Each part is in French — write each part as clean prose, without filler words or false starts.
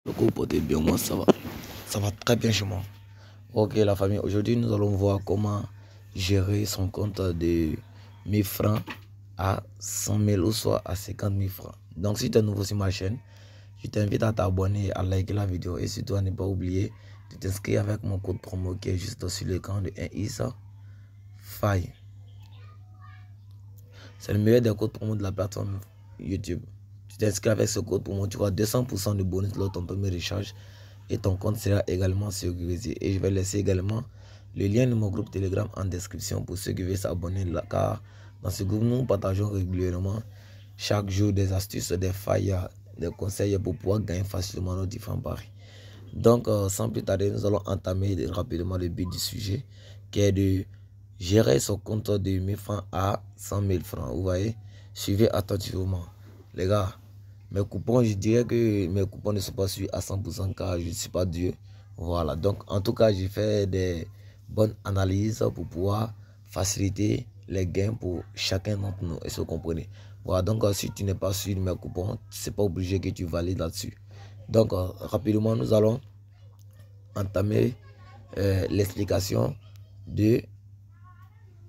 Donc vous portez bien, moi ça va très bien chez moi. Ok la famille, aujourd'hui nous allons voir comment gérer son compte de 1000 francs à 100 000 ou soit à 50 000 francs. Donc si tu es nouveau sur ma chaîne, je t'invite à t'abonner, à liker la vidéo et surtout à ne pas oublier de t'inscrire avec mon code promo qui est juste sur l'écran de 1ISA Faye. C'est le meilleur des codes promo de la plateforme YouTube. Tu t'inscris avec ce code promo, tu auras 200% de bonus lors de ton premier échange et ton compte sera également sécurisé. Et je vais laisser également le lien de mon groupe Telegram en description pour ceux qui veulent s'abonner là, car dans ce groupe nous partageons régulièrement chaque jour des astuces, des failles, des conseils pour pouvoir gagner facilement nos différents paris. Donc sans plus tarder, nous allons entamer rapidement le but du sujet qui est de gérer son compte de 1000 francs à 100 000 francs. Vous voyez, suivez attentivement les gars. Mes coupons, je dirais que mes coupons ne sont pas suivis à 100% car je ne suis pas Dieu. Voilà, donc en tout cas, j'ai fait des bonnes analyses pour pouvoir faciliter les gains pour chacun d'entre nous. Est-ce que vous comprenez? Voilà, donc si tu n'es pas suivi de mes coupons, c'est pas obligé que tu valides là-dessus. Donc rapidement, nous allons entamer l'explication de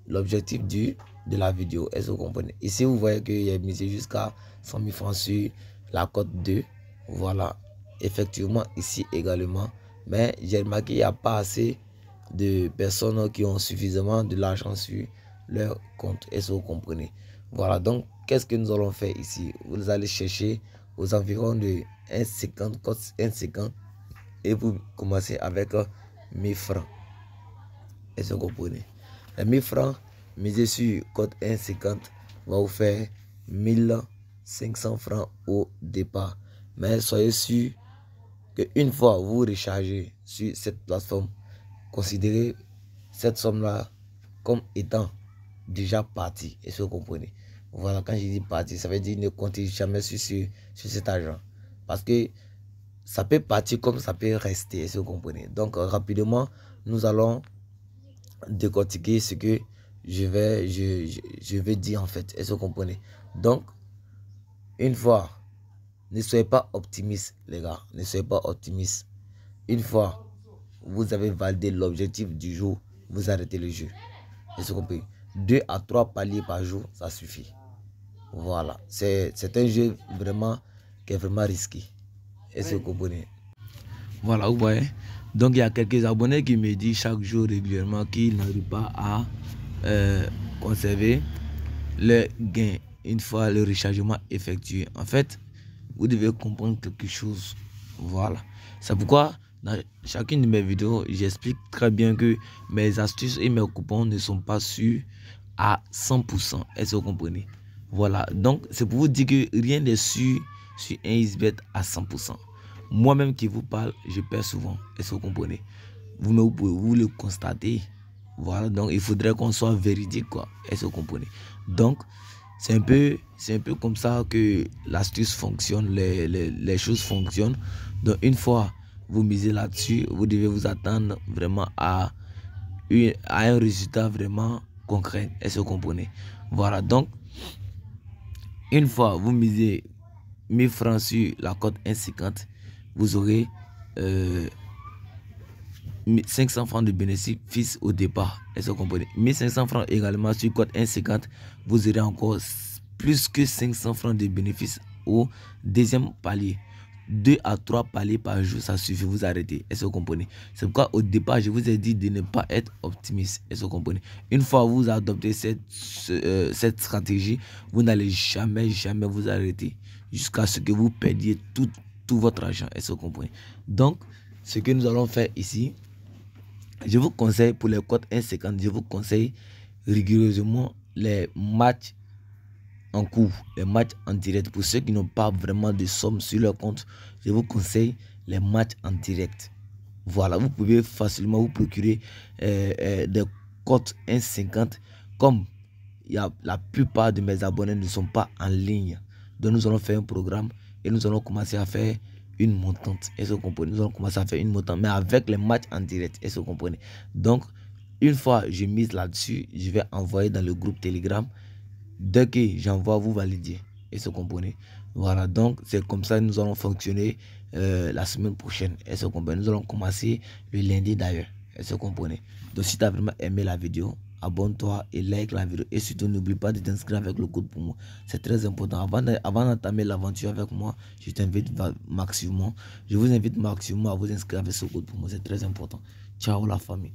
l'objectif de la vidéo. Est-ce que vous comprenez? Ici, vous voyez qu'il y a misé jusqu'à 100 000 francs sur la cote 2. Voilà. Effectivement, ici également. Mais j'ai remarqué qu'il n'y a pas assez de personnes qui ont suffisamment de l'argent sur leur compte. Est-ce que vous comprenez? Voilà. Donc, qu'est-ce que nous allons faire ici? Vous allez chercher aux environs de 1,50, cote 1,50. Et vous commencez avec 1000 francs. Est-ce que vous comprenez? Les 1000 francs misés sur code 1,50 va vous faire 1500 francs au départ. Mais soyez sûr qu'une fois vous rechargez sur cette plateforme, considérez cette somme-là comme étant déjà partie. Est-ce que vous comprenez? Voilà, quand je dis partie, ça veut dire ne comptez jamais sur cet argent. Parce que ça peut partir comme ça peut rester. Est-ce que vous comprenez? Donc rapidement, nous allons décortiquer ce que je vais dire en fait. Est-ce que vous comprenez? Donc, une fois, ne soyez pas optimiste les gars, ne soyez pas optimiste. Une fois, vous avez validé l'objectif du jour, vous arrêtez le jeu. Est-ce que vous comprenez? 2 à 3 paliers par jour, ça suffit. Voilà, c'est un jeu vraiment qui est vraiment risqué. Est-ce que vous comprenez? Voilà, vous voyez. Donc, il y a quelques abonnés qui me disent chaque jour régulièrement qu'ils n'arrivent pas à conserver le gain une fois le rechargement effectué. En fait, vous devez comprendre quelque chose. Voilà. C'est pourquoi dans chacune de mes vidéos, j'explique très bien que mes astuces et mes coupons ne sont pas sûrs à 100%. Est-ce que vous comprenez? Voilà. Donc, c'est pour vous dire que rien n'est sûr sur 1xBet à 100%. Moi-même qui vous parle, je perds souvent. Est-ce que vous comprenez? Vous pouvez vous le constater. Voilà, donc il faudrait qu'on soit véridique, quoi. Est-ce que vous comprenez? Donc, c'est un peu comme ça que l'astuce fonctionne, les choses fonctionnent. Donc, une fois vous misez là-dessus, vous devez vous attendre vraiment à un résultat vraiment concret. Est-ce que vous comprenez? Voilà, donc, une fois vous misez 1000 francs sur la cote 1,50, vous aurez 500 francs de bénéfice au départ. Est-ce que vous comprenez? 1500 francs également sur code 1,50, vous aurez encore plus que 500 francs de bénéfice au deuxième palier. 2 à 3 paliers par jour, ça suffit, vous arrêtez. Est-ce que vous comprenez? C'est pourquoi au départ, je vous ai dit de ne pas être optimiste. Est-ce que vous comprenez? Une fois vous adoptez cette stratégie, vous n'allez jamais vous arrêter jusqu'à ce que vous perdiez tout votre argent. Est-ce que vous comprenez? Donc, ce que nous allons faire ici, je vous conseille pour les cotes 1,50, je vous conseille rigoureusement les matchs en cours, les matchs en direct. Pour ceux qui n'ont pas vraiment de somme sur leur compte, je vous conseille les matchs en direct. Voilà, vous pouvez facilement vous procurer des cotes 1,50 comme la plupart de mes abonnés ne sont pas en ligne. Donc nous allons faire un programme et nous allons commencer à faire une montante. Est-ce que vous comprenez? Nous allons commencer à faire une montante, mais avec les matchs en direct. Est-ce que vous comprenez? Donc, une fois je mise là-dessus, je vais envoyer dans le groupe Telegram. Dès que j'envoie, vous validez. Est-ce que vous comprenez? Voilà, donc c'est comme ça que nous allons fonctionner la semaine prochaine. Est-ce que vous comprenez? Nous allons commencer le lundi d'ailleurs. Est-ce que vous comprenez? Donc si tu as vraiment aimé la vidéo, abonne-toi et like la vidéo. Et surtout n'oublie pas de t'inscrire avec le code pour moi. C'est très important. Avant d'entamer l'aventure avec moi, je t'invite maximum. Je vous invite maximum à vous inscrire avec ce code pour moi. C'est très important. Ciao la famille.